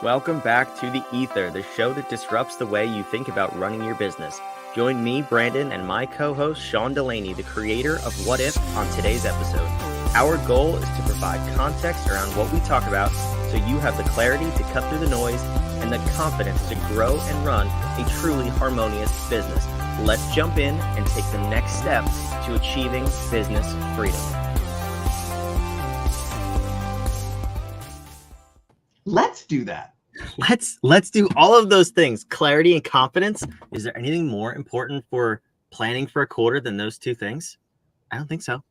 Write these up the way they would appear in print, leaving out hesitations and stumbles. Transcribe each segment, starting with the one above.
Welcome back to The Ether, the show that disrupts the way you think about running your business. Join me, Brandon, and my co-host, Sean Delaney, the creator of What If, on today's episode. Our goal is to provide context around what we talk about so you have the clarity to cut through the noise and the confidence to grow and run a truly harmonious business. Let's jump in and take the next step to achieving business freedom. Let's do that. Let's do all of those things. Clarity and confidence. Is there anything more important for planning for a quarter than those two things? I don't think so.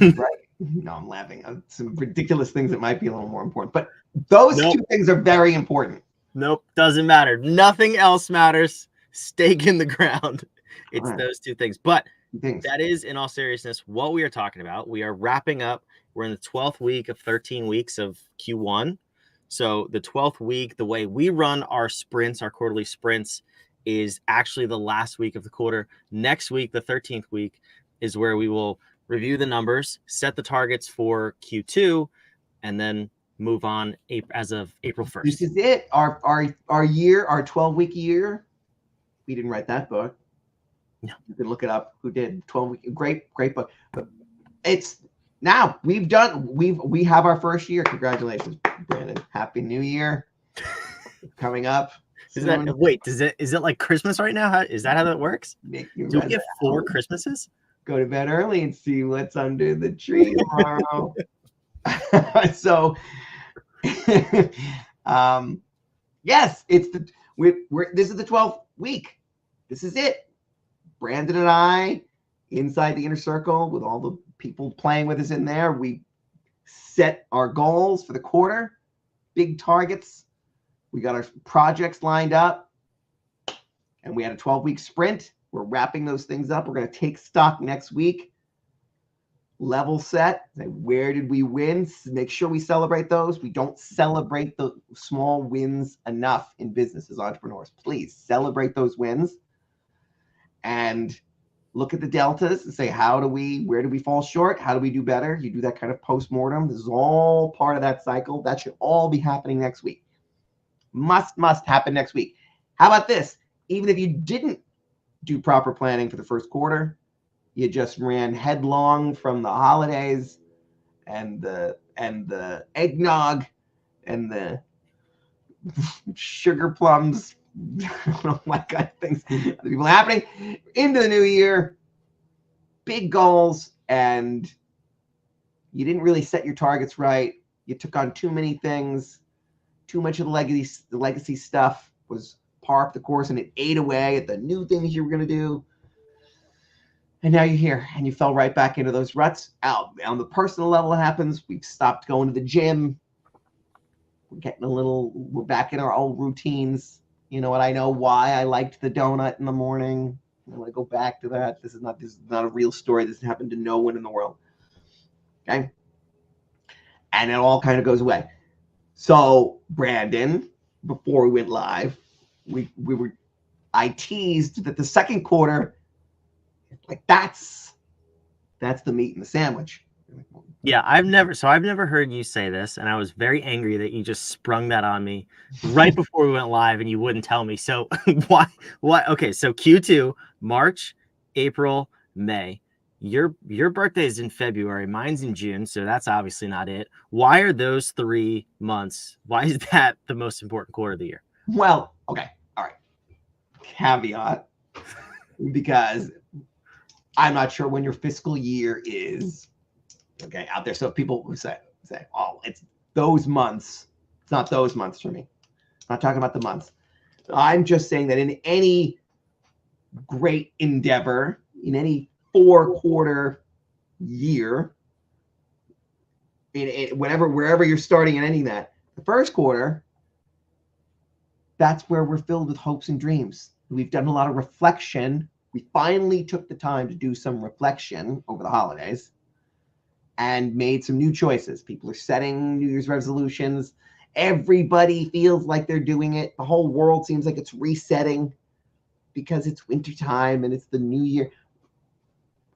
Right. No, I'm laughing. Some ridiculous things that might be a little more important, but those two things are very important. Nope. Doesn't matter. Nothing else matters. Stake in the ground. It's those two things. But that is, in all seriousness, what we are talking about. We are wrapping up. We're in the 12th week of 13 weeks of Q1. So the 12th week, the way we run our sprints, our quarterly sprints, is actually the last week of the quarter. Next week, the 13th week, is where we will review the numbers, set the targets for Q2, and then move on as of April 1st. This is it. Our year, our 12-week year. We didn't write that book. No. You can look it up. Who did? 12-week. Great book. But it's now we have our first year. Congratulations, Brandon. Happy New Year. Coming up. Is it like Christmas right now? Is that how that works? Do we get 4 Christmases? Go to bed early and see what's under the tree tomorrow. So, yes, it's this is the 12th week. This is it. Brandon and I, inside the inner circle, with all the people playing with us in there, we set our goals for the quarter, big targets. We got our projects lined up, and we had a 12-week sprint. We're wrapping those things up. We're going to take stock next week. Level set. Where did we win? Make sure we celebrate those. We don't celebrate the small wins enough in business as entrepreneurs. Please celebrate those wins and look at the deltas and say, where do we fall short? How do we do better? You do that kind of post-mortem. This is all part of that cycle. That should all be happening next week. Must happen next week. How about this? Even if you didn't do proper planning for the first quarter, you just ran headlong from the holidays and the eggnog and the sugar plums, I don't know what kind of things people happening into the new year, big goals, and you didn't really set your targets right. You took on too many things. Too much of the legacy stuff was par up the course, and it ate away at the new things you were going to do. And now you're here, and you fell right back into those ruts. Out on the personal level, it happens. We've stopped going to the gym. We're back in our old routines. You know what? I know why I liked the donut in the morning. I want to go back to that. This is not a real story. This happened to no one in the world. Okay. And it all kind of goes away. So, Brandon, before we went live, I teased that the second quarter, like that's the meat in the sandwich. Yeah, I've never heard you say this, and I was very angry that you just sprung that on me right before we went live and you wouldn't tell me. So why? Okay, so Q2, March, April, May. Your birthday is in February, mine's in June, so that's obviously not it. Why are those 3 months? Why is that the most important quarter of the year? Well, okay, all right. Caveat, because I'm not sure when your fiscal year is. Okay, out there. So if people say, oh, it's those months. It's not those months for me. I'm not talking about the months. I'm just saying that in any great endeavor, in any 4-quarter year, wherever you're starting in any of that, the first quarter, that's where we're filled with hopes and dreams. We've done a lot of reflection. We finally took the time to do some reflection over the holidays and made some new choices. People are setting New Year's resolutions. Everybody feels like they're doing it. The whole world seems like it's resetting because it's wintertime and it's the new year.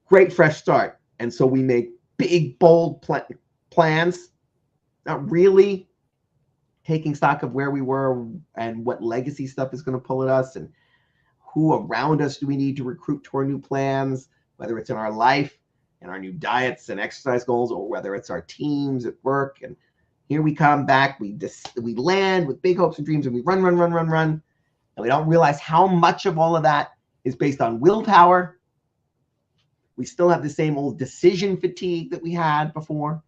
Great fresh start. And so we make big, bold plans. Not really taking stock of where we were and what legacy stuff is going to pull at us, and who around us do we need to recruit to our new plans, whether it's in our life and our new diets and exercise goals, or whether it's our teams at work. And here we come back, we land with big hopes and dreams, and we run, and we don't realize how much of all of that is based on willpower. We still have the same old decision fatigue that we had before.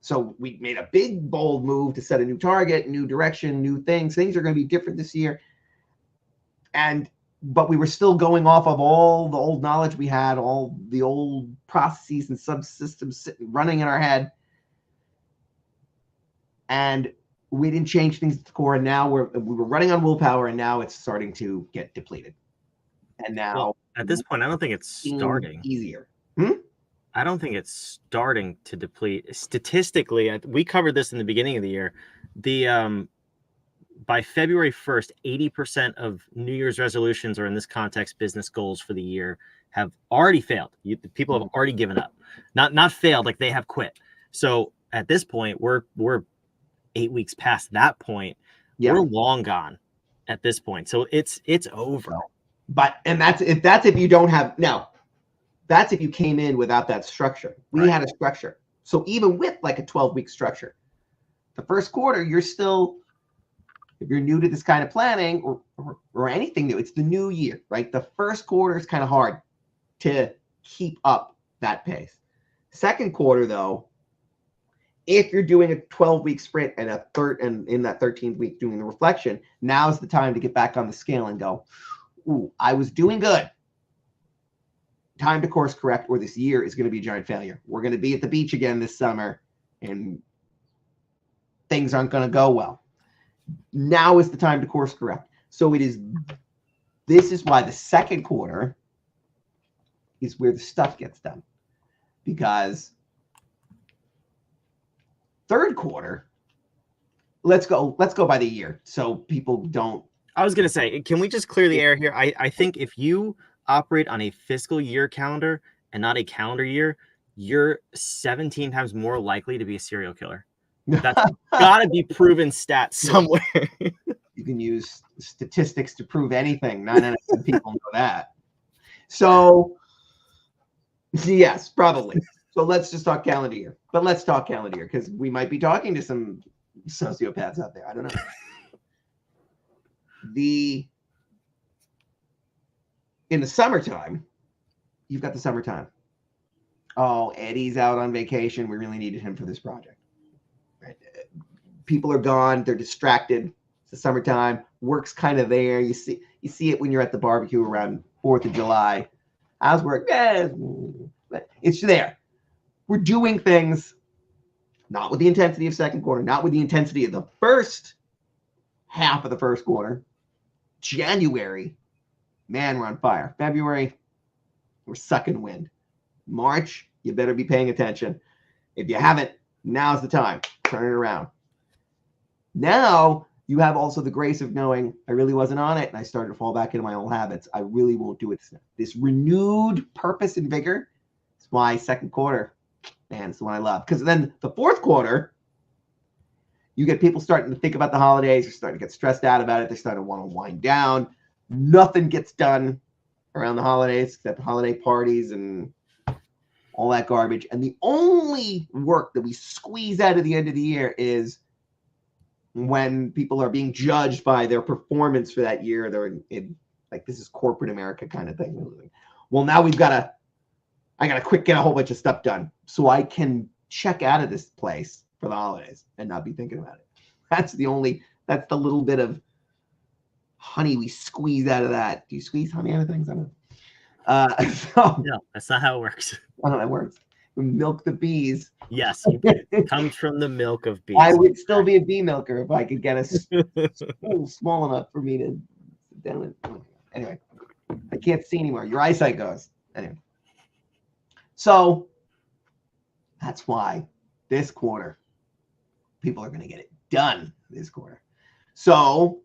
So we made a big, bold move to set a new target, new direction, new things. Things are going to be different this year. But we were still going off of all the old knowledge we had, all the old processes and subsystems running in our head. And we didn't change things at the core. And now we were running on willpower, and now it's starting to get depleted. And now at this point, I don't think it's starting easier. I don't think it's starting to deplete. Statistically, we covered this in the beginning of the year. By February 1st, 80% of New Year's resolutions, or in this context, business goals for the year, have already failed. People have already given up. Not failed, like they have quit. So at this point, we're 8 weeks past that point. Yeah. We're long gone at this point. So it's over. But that's if you don't have that's if you came in without that structure. We had a structure. So even with like a 12-week structure, the first quarter, you're still, if you're new to this kind of planning or anything new, it's the new year, right? The first quarter is kind of hard to keep up that pace. Second quarter, though, if you're doing a 12-week sprint and in that 13th week doing the reflection, now's the time to get back on the scale and go, ooh, I was doing good. Time to course correct, or this year is going to be a giant failure. We're going to be at the beach again this summer, and things aren't going to go well. Now is the time to course correct. So this is why the second quarter is where the stuff gets done, because third quarter, let's go by the year so people don't. I was going to say, can we just clear the air here? I think if you operate on a fiscal year calendar and not a calendar year, you're 17 times more likely to be a serial killer. That's got to be proven stat somewhere. You can use statistics to prove anything. Not enough people know that. So, yes, probably. So let's just talk calendar year. But let's talk calendar year, because we might be talking to some sociopaths out there. I don't know. In the summertime, you've got the summertime. Oh, Eddie's out on vacation. We really needed him for this project. Right? People are gone. They're distracted. It's the summertime. Work's kind of there. You see it when you're at the barbecue around 4th of July. How's work? It's there. We're doing things not with the intensity of second quarter, not with the intensity of the first half of the first quarter. January, man, we're on fire. February, we're sucking wind. March, you better be paying attention. If you haven't, now's the time. Turn it around. Now you have also the grace of knowing I really wasn't on it, and I started to fall back into my old habits. I really won't do it. This renewed purpose and vigor is why second quarter, man, it's the one I love. Because then the fourth quarter, you get people starting to think about the holidays. They're starting to get stressed out about it. They're starting to want to wind down. Nothing gets done around the holidays except holiday parties and all that garbage. And the only work that we squeeze out of the end of the year is when people are being judged by their performance for that year. They're in like, this is corporate America kind of thing. Well, now I got to quick get a whole bunch of stuff done so I can check out of this place for the holidays and not be thinking about it. That's the little bit of honey we squeeze out of that. Do you squeeze honey out of things? I don't know. No, that's not how it works. I don't know how it works. We milk the bees. Yes, it comes from the milk of bees. I would still be a bee milker if I could get a spool small enough for me to sit down and anyway. I can't see anymore. Your eyesight goes. Anyway. So that's why this quarter, people are going to get it done this quarter. So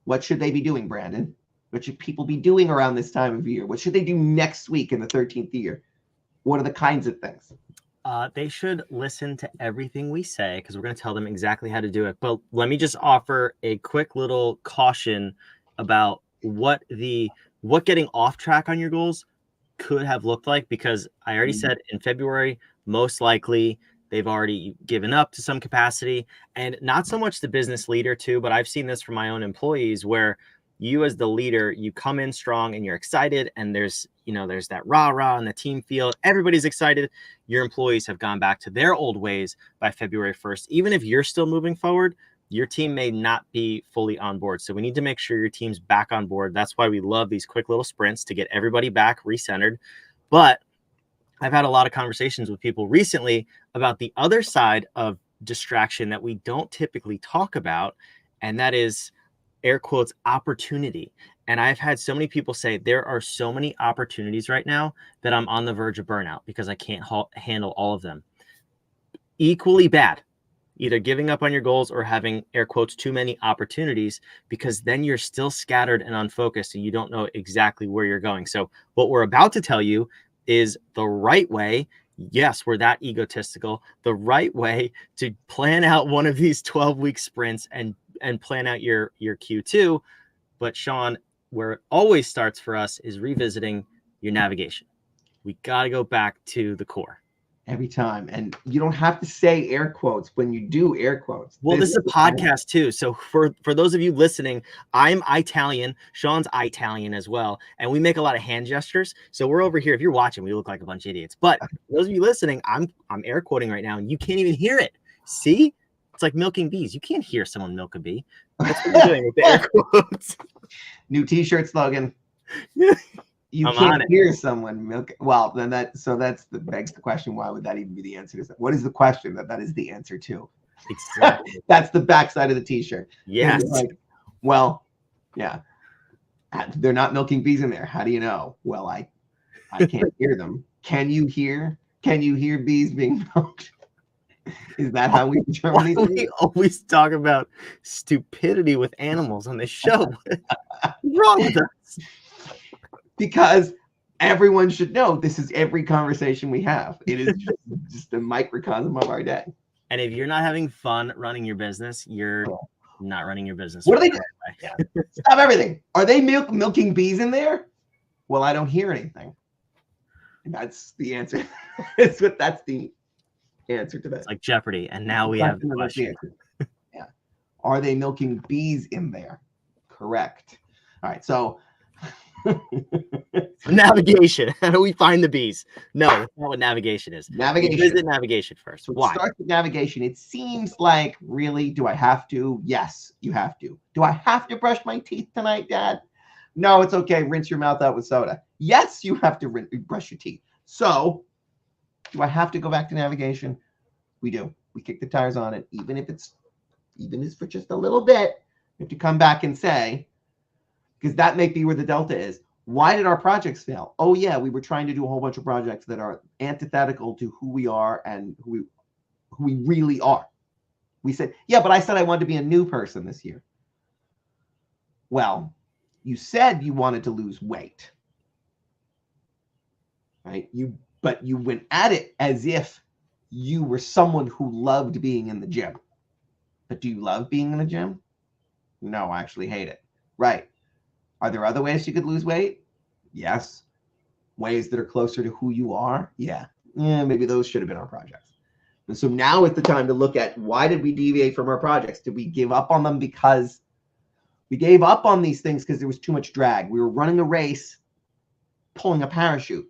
what should they be doing, Brandon? What should people be doing around this time of year? What should they do next week in the 13th year? What are the kinds of things? They should listen to everything we say because we're going to tell them exactly how to do it. But let me just offer a quick little caution about what getting off track on your goals could have looked like, because I already said in February, most likely they've already given up to some capacity, and not so much the business leader too, but I've seen this from my own employees where you as the leader, you come in strong and you're excited, and there's that rah in the team field. Everybody's excited. Your employees have gone back to their old ways by February 1st. Even if you're still moving forward, your team may not be fully on board. So we need to make sure your team's back on board. That's why we love these quick little sprints to get everybody back recentered. But I've had a lot of conversations with people recently about the other side of distraction that we don't typically talk about, and that is, air quotes, opportunity. And I've had so many people say there are so many opportunities right now that I'm on the verge of burnout because I can't handle all of them. Equally bad, either giving up on your goals or having, air quotes, too many opportunities, because then you're still scattered and unfocused and you don't know exactly where you're going. So what we're about to tell you is the right way. Yes, we're that egotistical. The right way to plan out one of these 12-week sprints and plan out your Q2. But Sean, where it always starts for us is revisiting your navigation. We got to go back to the core. Every time. And you don't have to say air quotes when you do air quotes. Well, this is a podcast too. So for those of you listening, I'm Italian. Sean's Italian as well. And we make a lot of hand gestures. So we're over here. If you're watching, we look like a bunch of idiots. But for those of you listening, I'm air quoting right now and you can't even hear it. See? It's like milking bees. You can't hear someone milk a bee. That's what we're doing with the air quotes. New t-shirt slogan. You can't hear someone milk. Well, then begs the question, why would that even be the answer to that? What is the question that is the answer to? Exactly. That's the backside of the t-shirt. Yes. Like, well, yeah. They're not milking bees in there. How do you know? Well, I can't hear them. Can you hear bees being milked? Is that how we determine these things? We always talk about stupidity with animals on this show. What's wrong with us? Because everyone should know this is every conversation we have. It is just a microcosm of our day. And if you're not having fun running your business, you're not running your business. What are they doing? Yeah. Stop everything. Are they milking bees in there? Well, I don't hear anything. And that's the answer. That's the answer to that. It's like Jeopardy. And now we have the question. Yeah. Are they milking bees in there? Correct. All right. So navigation. How do we find the bees? No, that's not what navigation is. Navigation. Visit navigation first. Why? Start with navigation. It seems like, really, do I have to? Yes, you have to. Do I have to brush my teeth tonight, Dad? No, it's okay. Rinse your mouth out with soda. Yes, you have to brush your teeth. So, do I have to go back to navigation? We do. We kick the tires on it, even if it's for just a little bit. We have to come back and say, because that may be where the delta is. Why did our projects fail? Oh, yeah, we were trying to do a whole bunch of projects that are antithetical to who we are and who we really are. We said, yeah, but I said I wanted to be a new person this year. Well, you said you wanted to lose weight, right? But you went at it as if you were someone who loved being in the gym. But do you love being in the gym? No, I actually hate it. Right. Are there other ways you could lose weight? Yes. Ways that are closer to who you are? Yeah. Maybe those should have been our projects. And so now is the time to look at, why did we deviate from our projects? Did we give up on them because we gave up on these things because there was too much drag? We were running a race, pulling a parachute.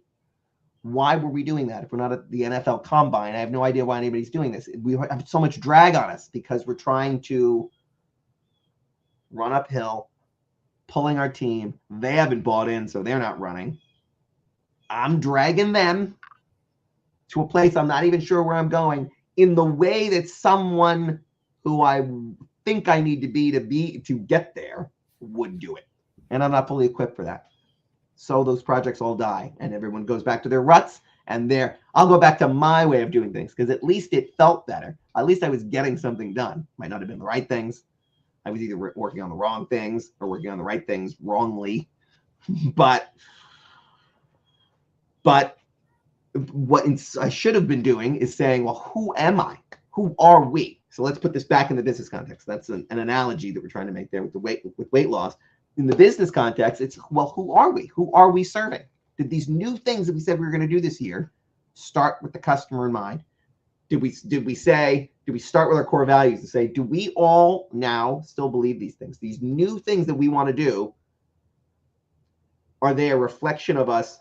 Why were we doing that? If we're not at the NFL Combine, I have no idea why anybody's doing this. We have so much drag on us because we're trying to run uphill, pulling our team. They haven't bought in, so they're not running. I'm dragging them to a place I'm not even sure where I'm going in the way that someone who I think I need to be to get there would do it. And I'm not fully equipped for that. So those projects all die and everyone goes back to their ruts, and I'll go back to my way of doing things because at least it felt better. At least I was getting something done. Might not have been the right things. I was either working on the wrong things or working on the right things wrongly. But what I should have been doing is saying, well, who am I? Who are we? So let's put this back in the business context. That's an analogy that we're trying to make there with weight loss. In the business context, it's, well, who are we? Who are we serving? Did these new things that we said we were going to do this year start with the customer in mind? Did we start with our core values and say, do we all now still believe these things? These new things that we want to do, are they a reflection of us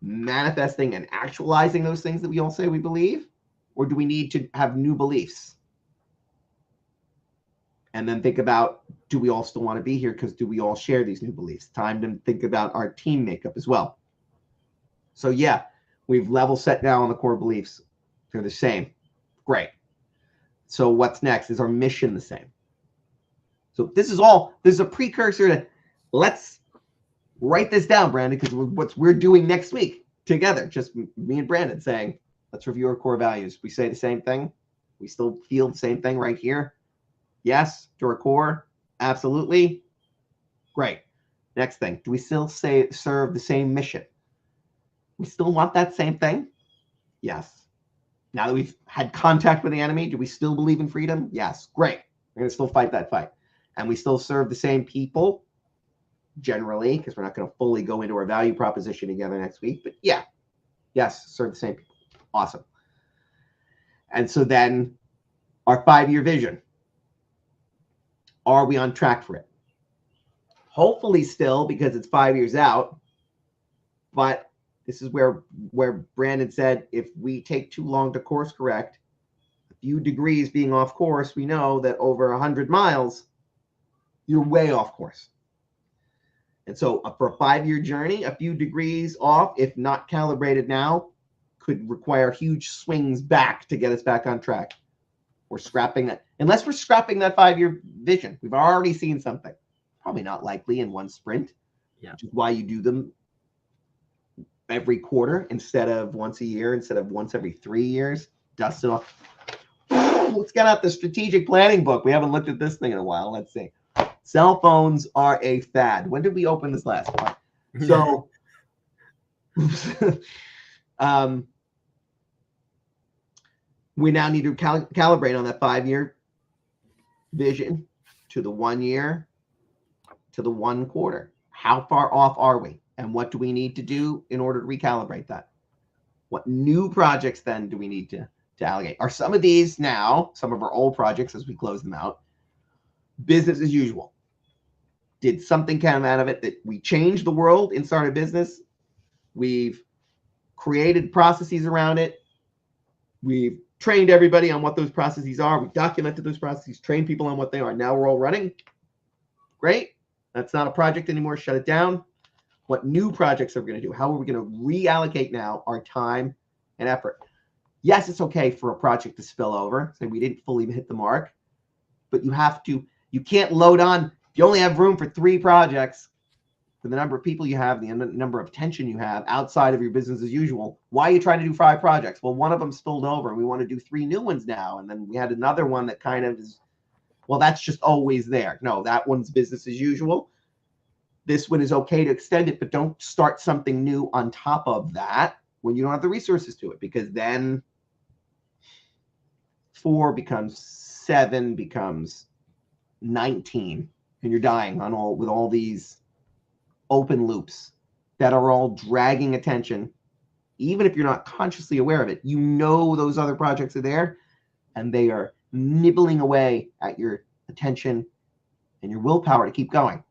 manifesting and actualizing those things that we all say we believe? Or do we need to have new beliefs? And then think about, do we all still want to be here? Because do we all share these new beliefs? Time to think about our team makeup as well. So yeah, we've level set now on the core beliefs. They're the same. Great. So what's next? Is our mission the same? So this is a precursor to, let's write this down, Brandon, because what we're doing next week together, just me and Brandon saying, let's review our core values. We say the same thing. We still feel the same thing right here. Yes, to our core. Absolutely. Great. Next thing. Do we still serve the same mission? We still want that same thing? Yes. Now that we've had contact with the enemy, do we still believe in freedom? Yes. Great. We're going to still fight that fight. And we still serve the same people, generally, because we're not going to fully go into our value proposition together next week. But yeah, yes, serve the same people. Awesome. And so then our 5-year vision. Are we on track for it? Hopefully still, because it's 5 years out. But this is where Brandon said, if we take too long to course correct, a few degrees being off course, we know that over 100 miles, you're way off course. And so for a 5-year journey, a few degrees off, if not calibrated now, could require huge swings back to get us back on track. We're scrapping that. Unless we're scrapping that 5-year vision, we've already seen something. Probably not likely in one sprint. Yeah. Which is why you do them every quarter instead of once a year, instead of once every 3 years. Dust it off. Let's get out the strategic planning book. We haven't looked at this thing in a while. Let's see. Cell phones are a fad. When did we open this last one? So, we now need to calibrate on that 5-year vision to the 1 year, to the 1 quarter. How far off are we? And what do we need to do in order to recalibrate that? What new projects then do we need to allocate? Are some of these now, some of our old projects as we close them out, business as usual? Did something come out of it that we changed the world inside our business? We've created processes around it. We've trained everybody on what those processes are. We documented those processes, trained people on what they are. Now we're all running. Great. That's not a project anymore. Shut it down. What new projects are we going to do? How are we going to reallocate now our time and effort? Yes, it's okay for a project to spill over. Say we didn't fully hit the mark, but you can't load on. You only have room for 3 projects for the number of people you have, the number of attention you have outside of your business as usual. Why are you trying to do 5 projects? Well, one of them spilled over and we want to do 3 new ones now. And then we had another one that kind of is, well, that's just always there. No, that one's business as usual. This one is okay to extend it, but don't start something new on top of that when you don't have the resources to it, because then 4 becomes 7 becomes 19 and you're dying with all these open loops that are all dragging attention. Even if you're not consciously aware of it, you know those other projects are there and they are nibbling away at your attention and your willpower to keep going.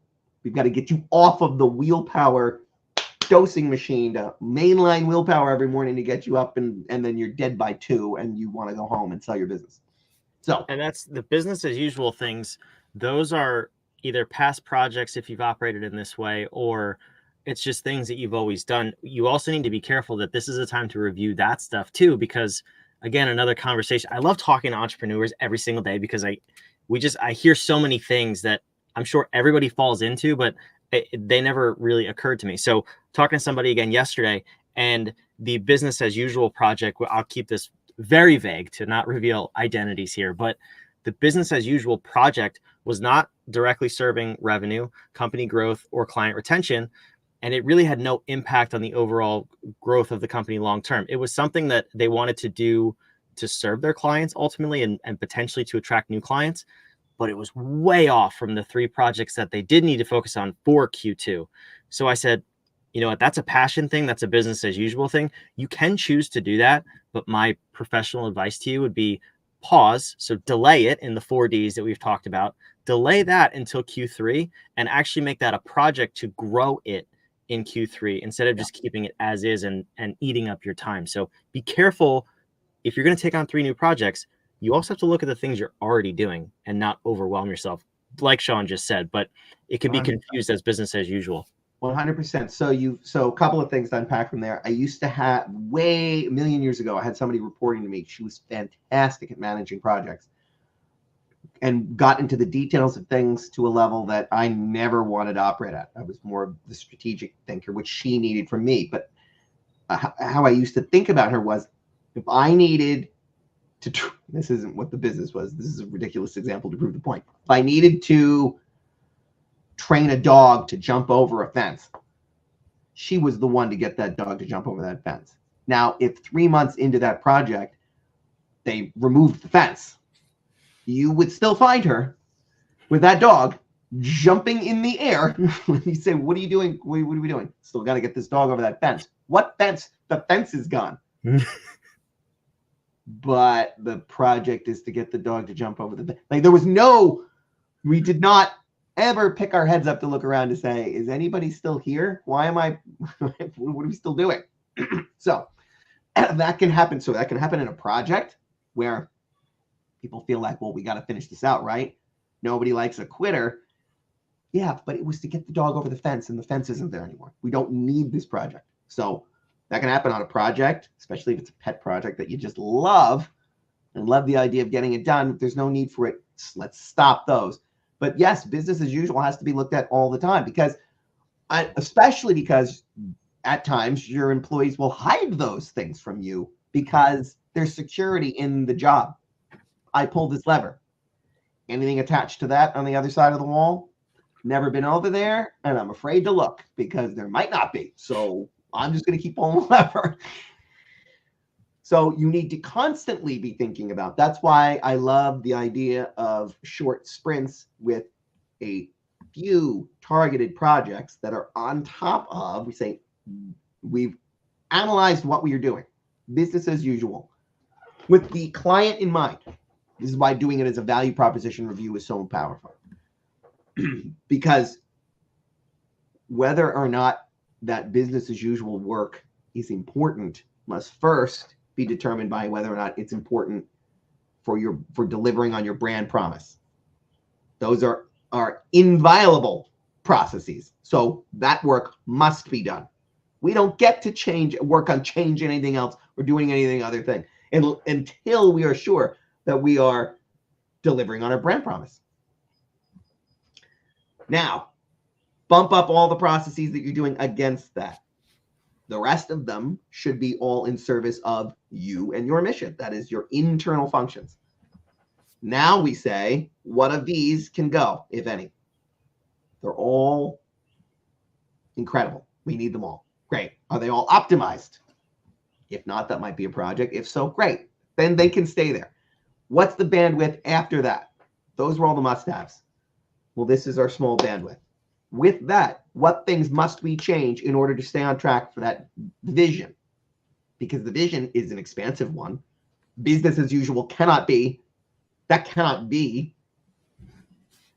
We've got to get you off of the willpower dosing machine to mainline willpower every morning to get you up, and then you're dead by 2 and you want to go home and sell your business. So, and that's the business as usual things. Those are either past projects if you've operated in this way, or it's just things that you've always done. You also need to be careful that this is a time to review that stuff too, because again, another conversation. I love talking to entrepreneurs every single day because I hear so many things that I'm sure everybody falls into, but they never really occurred to me. So talking to somebody again yesterday, and the business as usual project, I'll keep this very vague to not reveal identities here, but the business as usual project was not directly serving revenue, company growth, or client retention. And it really had no impact on the overall growth of the company long term. It was something that they wanted to do to serve their clients ultimately, and potentially to attract new clients, but it was way off from the 3 projects that they did need to focus on for Q2. So I said, you know what, that's a passion thing, that's a business as usual thing. You can choose to do that, but my professional advice to you would be pause. So delay it in the 4Ds that we've talked about. Delay that until Q3 and actually make that a project to grow it in Q3 instead of just keeping it as is and eating up your time. So be careful. If you're going to take on 3 new projects, you also have to look at the things you're already doing and not overwhelm yourself, like Sean just said, but it can be confused as business as usual. 100%. So a couple of things to unpack from there. I used to have a million years ago, I had somebody reporting to me. She was fantastic at managing projects and got into the details of things to a level that I never wanted to operate at. I was more of the strategic thinker, which she needed from me. But how I used to think about her was, if I needed to, this isn't what the business was. This is a ridiculous example to prove the point. If I needed to train a dog to jump over a fence, she was the one to get that dog to jump over that fence. Now, if 3 months into that project, they removed the fence, you would still find her with that dog jumping in the air. You say, what are you doing? What are we doing? Still got to get this dog over that fence. What fence? The fence is gone. But the project is to get the dog to jump over the fence. Like, there was no, we did not ever pick our heads up to look around to say, is anybody still here? Why am I, what are we still doing? So that can happen. So that can happen in a project where people feel like, well, we got to finish this out, right? Nobody likes a quitter. Yeah, but it was to get the dog over the fence, and the fence isn't there anymore. We don't need this project. So that can happen on a project, especially if it's a pet project that you just love and love the idea of getting it done. There's no need for it. Let's stop those. But yes, business as usual has to be looked at all the time, because especially because at times your employees will hide those things from you because there's security in the job. I pulled this lever. Anything attached to that on the other side of the wall? Never been over there, and I'm afraid to look because there might not be. So I'm just going to keep pulling the lever. So you need to constantly be thinking about. That's why I love the idea of short sprints with a few targeted projects that are on top of, we say, we've analyzed what we are doing, business as usual, with the client in mind. This is why doing it as a value proposition review is so powerful. Because whether or not that business as usual work is important must first be determined by whether or not it's important for delivering on your brand promise. Those are inviolable processes. So that work must be done. We don't get to work on changing anything else or doing anything other thing until we are sure that we are delivering on our brand promise. Now, bump up all the processes that you're doing against that. The rest of them should be all in service of you and your mission. That is your internal functions. Now we say, what of these can go, if any? They're all incredible. We need them all. Great. Are they all optimized? If not, that might be a project. If so, great. Then they can stay there. What's the bandwidth after that? Those were all the must-haves. Well, this is our small bandwidth. With that, what things must we change in order to stay on track for that vision? Because the vision is an expansive one. Business as usual cannot be. That cannot be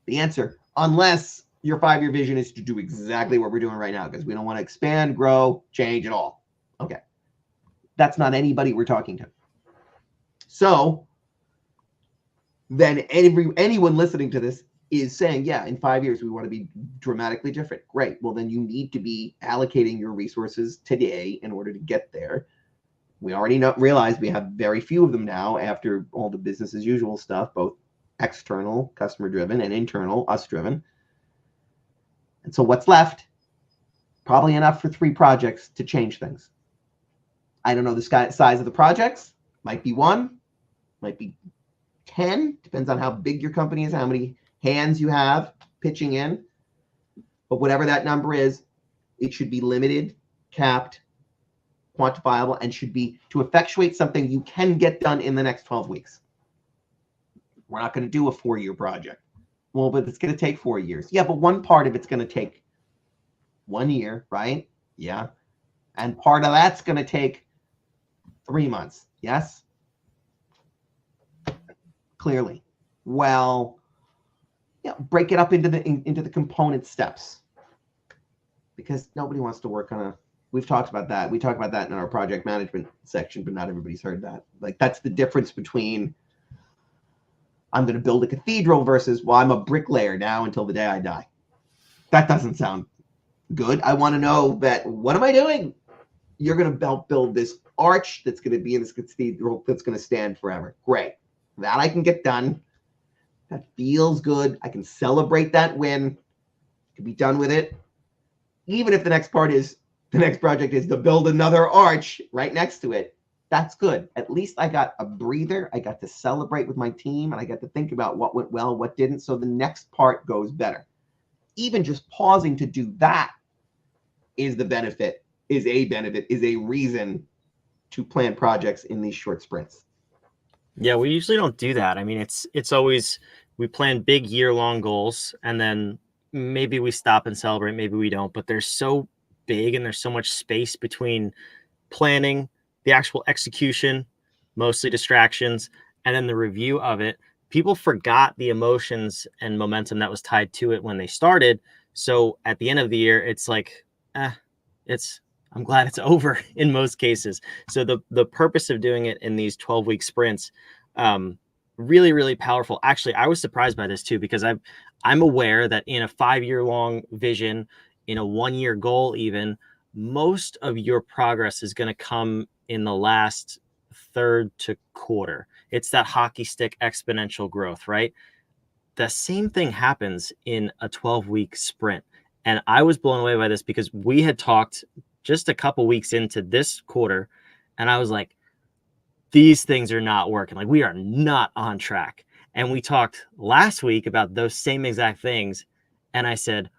the answer unless your 5-year vision is to do exactly what we're doing right now, because we don't want to expand, grow, change at all. Okay. That's not anybody we're talking to. So then anyone listening to this is saying, yeah, in 5 years, we want to be dramatically different. Great. Well, then you need to be allocating your resources today in order to get there. We already realize we have very few of them now after all the business as usual stuff, both external, customer driven, and internal, us driven. And so what's left? Probably enough for 3 projects to change things. I don't know the size of the projects. Might be 1, might be 10. Depends on how big your company is, how many hands you have pitching in. But whatever that number is It should be limited, capped, quantifiable, and should be to effectuate something you can get done in the next 12 weeks. We're not going to do a 4-year project. Well, but it's going to take 4 years. Yeah, but one part of it's going to take 1 year, right? Yeah. And part of that's going to take 3 months. Yes? Clearly. Well, yeah, break it up into the component steps. Because nobody wants to work on a, we've talked about that. We talked about that in our project management section, but not everybody's heard that. Like, that's the difference between I'm going to build a cathedral versus, well, I'm a bricklayer now until the day I die. That doesn't sound good. I want to know that, what am I doing? You're going to help build this arch that's going to be in this cathedral that's going to stand forever. Great. That I can get done. That feels good. I can celebrate that win. I can be done with it. Even if the next project is to build another arch right next to it. That's good. At least I got a breather. I got to celebrate with my team, and I got to think about what went well, what didn't. So the next part goes better. Even just pausing to do that is the benefit, is a reason to plan projects in these short sprints. Yeah, we usually don't do that. I mean, it's always, we plan big year-long goals, and then maybe we stop and celebrate, maybe we don't, but they're so big and there's so much space between planning, the actual execution, mostly distractions, and then the review of it. People forgot the emotions and momentum that was tied to it when they started. So at the end of the year, it's like, I'm glad it's over in most cases. So the purpose of doing it in these 12-week sprints, really, really powerful. Actually, I was surprised by this too, because I'm aware that in a 5-year-long vision, in a 1-year goal even, most of your progress is going to come in the last third to quarter. It's that hockey stick exponential growth, right? The same thing happens in a 12-week sprint. And I was blown away by this because we had talked just a couple weeks into this quarter, and I was like, these things are not working. Like, we are not on track. And we talked last week about those same exact things. And I said,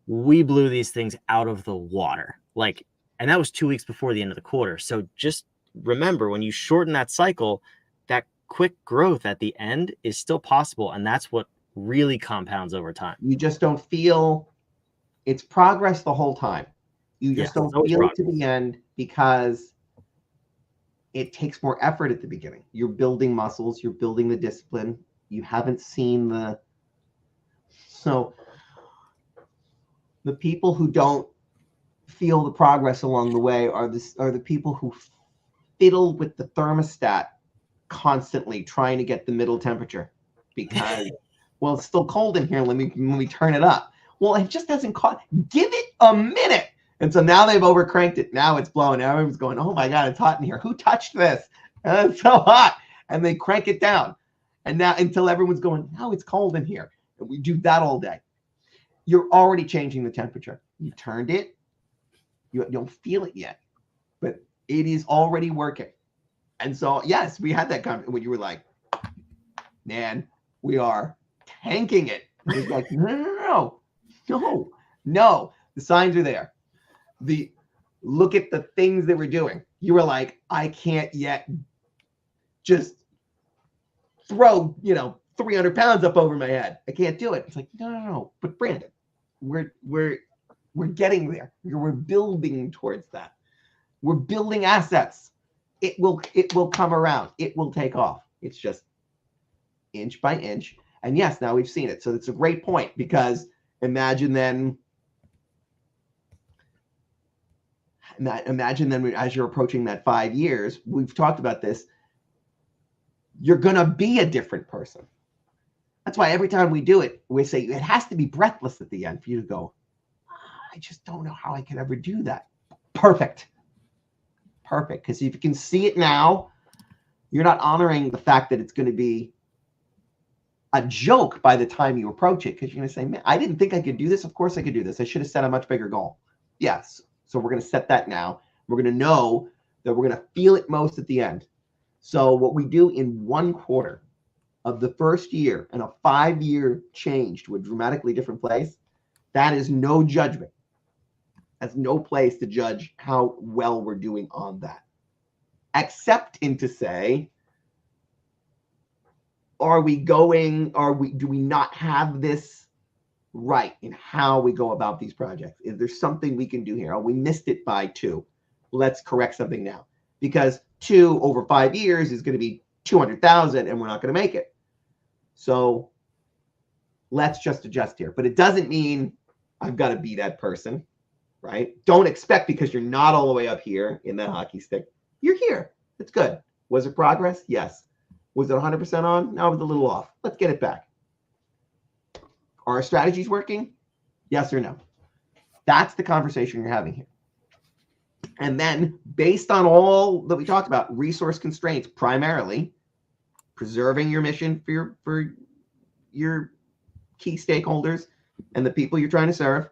we blew these things out of the water. Like, and that was 2 weeks before the end of the quarter. So just remember, when you shorten that cycle, that quick growth at the end is still possible. And that's what really compounds over time. You just don't feel it's progress the whole time. You just don't feel it to the end because it takes more effort at the beginning. You're building muscles, you're building the discipline. You haven't seen so the people who don't feel the progress along the way are the people who fiddle with the thermostat constantly trying to get the middle temperature because, well, it's still cold in here. Let me turn it up. Well, it just hasn't caught. Give it a minute. And so now they've overcranked it. Now it's blowing. Now everyone's going, oh my God, it's hot in here. Who touched this? It's so hot. And they crank it down. And now until everyone's going, now it's cold in here. And we do that all day. You're already changing the temperature. You turned it. You don't feel it yet, but it is already working. And so, yes, we had that conversation when you were like, man, we are tanking it. It was like, no. The signs are there. Look at the things that we're doing. You were like, I can't yet just throw 300 pounds up over my head. I can't do it. It's like, no. But Brandon, we're getting there. We're building towards that. We're building assets. It will come around. It will take off. It's just inch by inch. And yes, now we've seen it. So it's a great point, because imagine then as you're approaching that 5 years, we've talked about this, you're going to be a different person. That's why every time we do it, we say it has to be breathless at the end for you to go, I just don't know how I could ever do that. Perfect. Because if you can see it now, you're not honoring the fact that it's going to be a joke by the time you approach it, because you're going to say, man, I didn't think I could do this. Of course I could do this. I should have set a much bigger goal. Yes. So we're going to set that now. We're going to know that we're going to feel it most at the end. So what we do in 1 quarter of the first year and a 5-year change to a dramatically different place, that is no judgment. has no place to judge how well we're doing on that. Except in to say, do we not have this right in how we go about these projects? Is there something we can do here? Oh, we missed it by 2. Let's correct something now. Because 2 over 5 years is going to be 200,000 and we're not going to make it. So let's just adjust here. But it doesn't mean I've got to be that person, right? Don't expect, because you're not all the way up here in that hockey stick. You're here. It's good. Was it progress? Yes. Was it 100% on? No, it was a little off. Let's get it back. Are our strategies working? Yes or no? That's the conversation you're having here. And then, based on all that we talked about, resource constraints, primarily preserving your mission for your key stakeholders and the people you're trying to serve.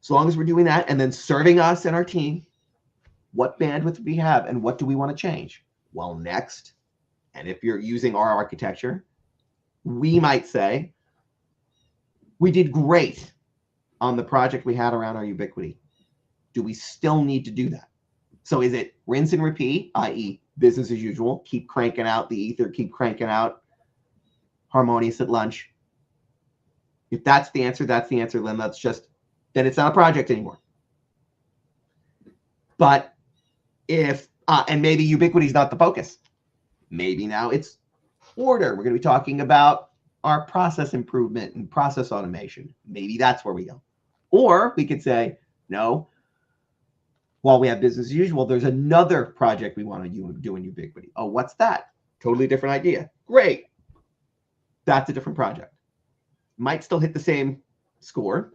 As long as we're doing that, and then serving us and our team, what bandwidth do we have and what do we want to change? Well, next, and if you're using our architecture, we might say, we did great on the project we had around our ubiquity. Do we still need to do that? So is it rinse and repeat, i.e. business as usual, keep cranking out the ether, keep cranking out harmonious at lunch? If that's the answer, then then it's not a project anymore. But if, and maybe ubiquity is not the focus. Maybe now it's order. We're going to be talking about our process improvement and process automation. Maybe that's where we go. Or we could say, no, while we have business as usual, there's another project we want to do in ubiquity. Oh, what's that? Totally different idea. Great. That's a different project. Might still hit the same score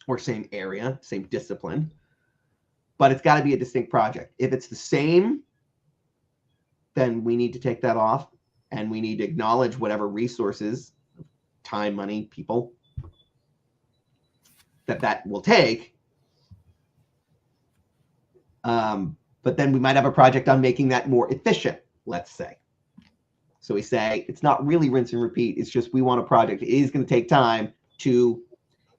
or same area, same discipline, but it's got to be a distinct project. If it's the same, then we need to take that off, and we need to acknowledge whatever resources, time, money, people, that will take. But then we might have a project on making that more efficient, let's say. So we say it's not really rinse and repeat. It's just we want a project. It is going to take time to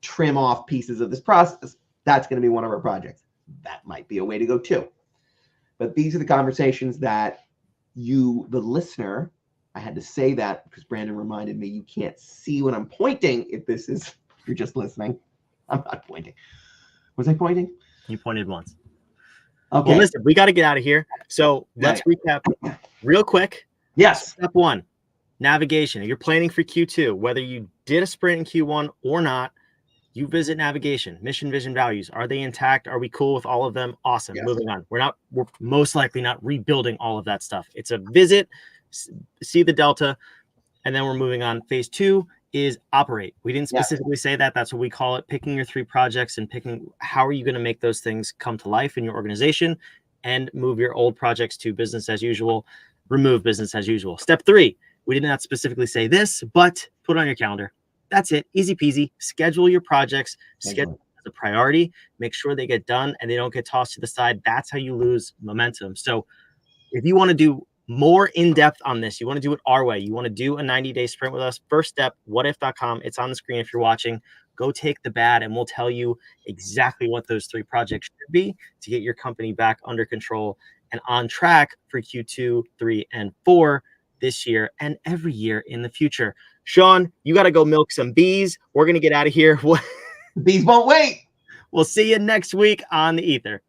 trim off pieces of this process. That's going to be one of our projects. That might be a way to go too. But these are the conversations that you, the listener, I had to say that because Brandon reminded me you can't see when I'm pointing if you're just listening. I'm not pointing. Was I pointing? You pointed once. Okay. Well, listen, we got to get out of here. So let's recap real quick. Yes. Step 1, navigation. If you're planning for Q2, whether you did a sprint in Q1 or not, you visit navigation, mission, vision, values. Are they intact? Are we cool with all of them? Awesome. Yes. Moving on. We're most likely not rebuilding all of that stuff. It's a visit, see the delta, and then we're moving on. Phase 2 is operate. We didn't specifically say that. That's what we call it. Picking your 3 projects and picking how are you going to make those things come to life in your organization, and move your old projects to business as usual. Remove business as usual. Step 3, we did not specifically say this, but put it on your calendar. That's it. Easy peasy. Schedule your projects. Schedule as a priority. Make sure they get done and they don't get tossed to the side. That's how you lose momentum. So if you want to do more in-depth on this, you want to do it our way, you want to do a 90-day sprint with us, first step, whatif.com. It's on the screen if you're watching. Go take the bad and we'll tell you exactly what those 3 projects should be to get your company back under control and on track for Q2, 3, and 4 this year and every year in the future. Sean, you got to go milk some bees. We're going to get out of here. Bees won't wait. We'll see you next week on the Ether.